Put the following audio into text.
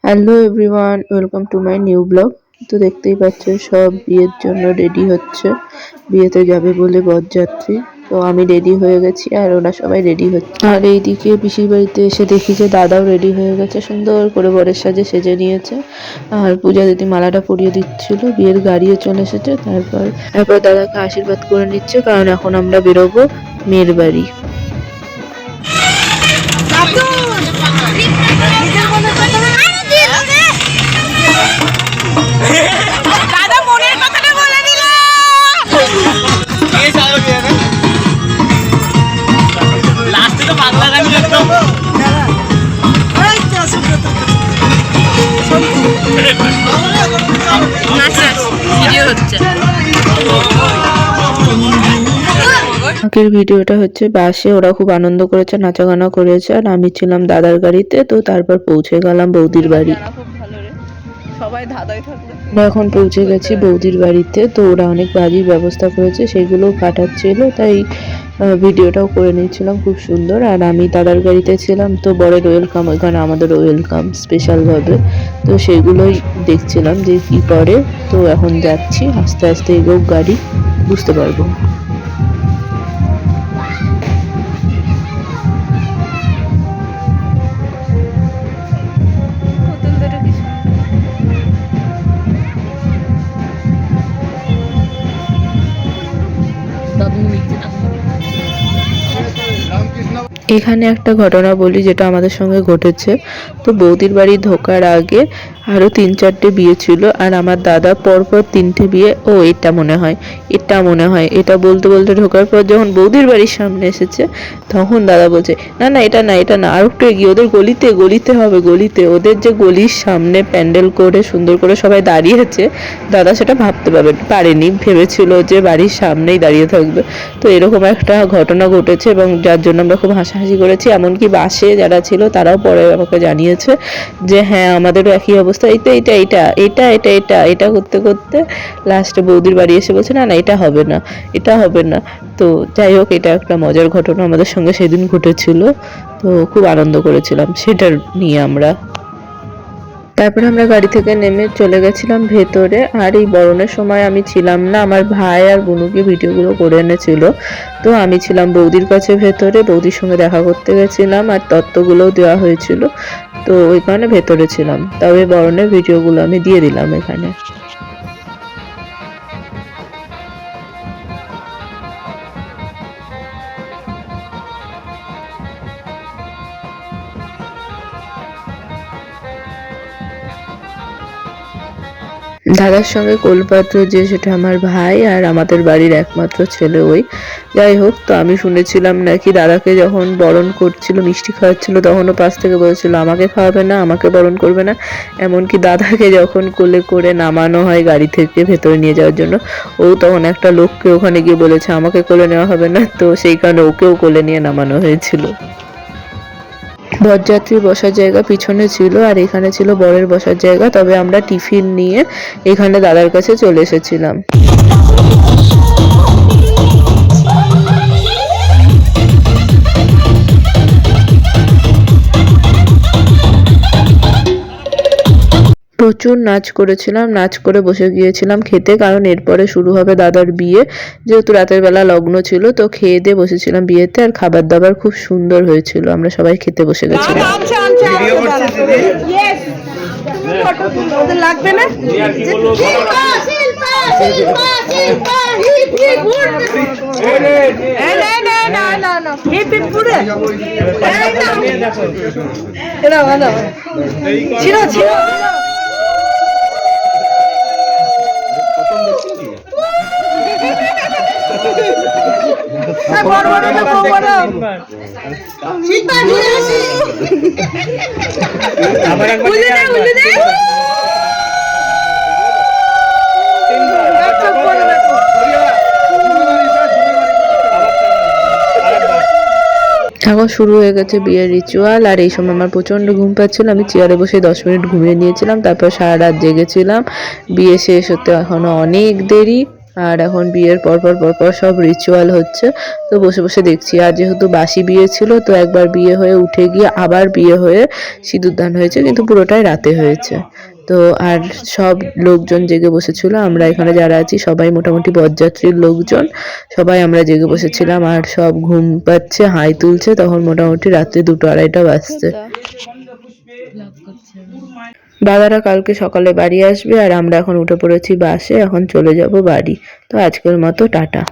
Hello everyone, welcome to my new blog. তো দেখতেই পাচ্ছ সব বিয়ের জন্য রেডি হচ্ছে, বিয়েতে যাবে বলে বরযাত্রী। তো আমি রেডি হয়ে গেছি আর ওরা সবাই রেডি হচ্ছে। আর এইদিকে পিসির বাড়িতে এসে দেখি যে দাদাও রেডি হয়ে গেছে, সুন্দর করে বরের সাজে সেজে নিয়েছে। আর পূজা দিদি মালাটা পরিয়ে দিচ্ছিল, বিয়ের গাড়িও চলে এসেছে। তারপর দাদাকে আশীর্বাদ করে নিচ্ছে, কারণ এখন আমরা বেরোবো মেয়ের বাড়ি। আগের ভিডিওটা হচ্ছে বাসে, ওরা খুব আনন্দ করেছে, নাচা গানা করেছে, আর আমি ছিলাম দাদার গাড়িতে। তো তারপর পৌঁছে গেলাম বৌদির বাড়ি। এখন পৌঁছে গেছি বৌদির বাড়িতে। তো ওরা অনেক বাজির ব্যবস্থা করেছে, সেগুলো কাটাচ্ছিল, তাই ভিডিওটাও করে নিচ্ছিলাম খুব সুন্দর। আর আমি দাদার গাড়িতে ছিলাম, তো বরের ওয়েলকাম, ওইখানে আমাদের ওয়েলকাম স্পেশালভাবে, তো সেগুলোই দেখছিলাম যে কি করে। তো এখন যাচ্ছি, আস্তে আস্তে এগোক গাড়ি, বুঝতে পারবো। এখানে একটা ঘটনা বলি যেটা আমাদের সঙ্গে ঘটেছে। তো বৌদির বাড়ি ঢোকার আগে আরও 3-4টে বিয়ে ছিল, আর আমার দাদা পরপর 3টে বিয়ে, এটা মনে হয়, এটা বলতে বলতে ঢোকার পর যখন বৌদির বাড়ির সামনে এসেছে, তখন দাদা বলছে না না এটা না, আর একটু এগিয়ে, ওদের গলিতে হবে, ওদের যে গলির সামনে প্যান্ডেল করে সুন্দর করে সবাই দাঁড়িয়েছে। দাদা সেটা ভাবতে পারেনি, ভেবেছিল যে বাড়ির সামনেই দাঁড়িয়ে থাকবে। তো এরকম একটা ঘটনা ঘটেছে, এবং যার জন্য আমরা খুব হাসাহাসি করেছি। এমনকি বাসে যারা ছিল তারাও পরে আমাকে জানিয়েছে যে হ্যাঁ, আমাদেরও একই অবস্থা। এটা করতে করতে লাস্টে বৌদির বাড়ি এসে বলছে না না এটা হবে না। তো যাই হোক, এটা একটা মজার ঘটনা আমাদের সঙ্গে সেদিন ঘটেছিল। তো খুব আনন্দ করেছিলাম সেটার নিয়ে আমরা। তারপরে আমরা গাড়ি থেকে নেমে চলে গেছিলাম ভেতরে। আর এই বরণের সময় আমি ছিলাম না, আমার ভাই আর বুনুকে ভিডিওগুলো করে এনেছিল। তো আমি ছিলাম বৌদির কাছে ভেতরে, বৌদির সঙ্গে দেখা করতে গেছিলাম, আর তত্ত্বগুলোও দেওয়া হয়েছিল। তো ওই কারণে ভেতরে ছিলাম, তবে বরণের ভিডিওগুলো আমি দিয়ে দিলাম এখানে। দাদার সঙ্গে কোলপাত্র যে, সেটা আমার ভাই আর আমাদের বাড়ির একমাত্র ছেলে ওই। যাই হোক, তো আমি শুনেছিলাম নাকি দাদাকে যখন বরণ করছিল, মিষ্টি খাওয়াচ্ছিল, তখনও পাশ থেকে বলছিল আমাকে খাওয়াবে না, আমাকে বরণ করবে না। এমনকি দাদাকে যখন কোলে করে নামানো হয় গাড়ি থেকে ভেতরে নিয়ে যাওয়ার জন্য, ও তখন একটা লোককে ওখানে গিয়ে বলেছে আমাকে কোলে নেওয়া হবে না। তো সেই কারণে ওকেও কোলে নিয়ে নামানো হয়েছিল। বরযাত্রীর বসার জায়গা পিছনে ছিল, আর এখানে ছিল বরের বসার জায়গা। তবে আমরা টিফিন নিয়ে এখানে দাদার কাছে চলে এসেছিলাম। প্রচুর নাচ করেছিলাম, নাচ করে বসে গিয়েছিলাম খেতে, কারণ এরপরে শুরু হবে দাদার বিয়ে। যেহেতু রাতের বেলা লগ্ন ছিল, তো খেয়ে দিয়ে বসেছিলাম বিয়েতে। আর খাবার দাবার খুব সুন্দর হয়েছিল, আমরা সবাই খেতে বসে গেছিলাম। এখন শুরু হয়ে গেছে বিয়ের রিচুয়াল। আর এই সময় আমার প্রচণ্ড ঘুম পাচ্ছিল, আমি চেয়ারে বসে 10 মিনিট ঘুমিয়ে নিয়েছিলাম। তারপর সারা রাত জেগেছিলাম। বিয়ে শেষ হতে এখনো অনেক দেরি। আর এখন বিয়ের পরপর সব রিচুয়াল হচ্ছে, তো বসে বসে দেখছি। আর যেহেতু বাসি বিয়ে ছিল, তো একবার বিয়ে হয়ে উঠে গিয়ে আবার বিয়ে হয়ে সিঁদুরদান হয়েছে, কিন্তু পুরোটাই রাতে হয়েছে। তো আর সব লোকজন জেগে বসেছিল, আমরা এখানে যারা আছি সবাই মোটামুটি বরযাত্রীর লোকজন, সবাই আমরা জেগে বসেছিলাম। আর সব ঘুম পাচ্ছে, হাই তুলছে, তখন মোটামুটি রাত্রি 2-2:30 বাজছে। দাদারা কালকে সকালে বাড়ি আসবে, আর আমরা এখন উঠে পড়েছি বাসে, এখন চলে যাব বাড়ি। তো আজকের মতো টাটা।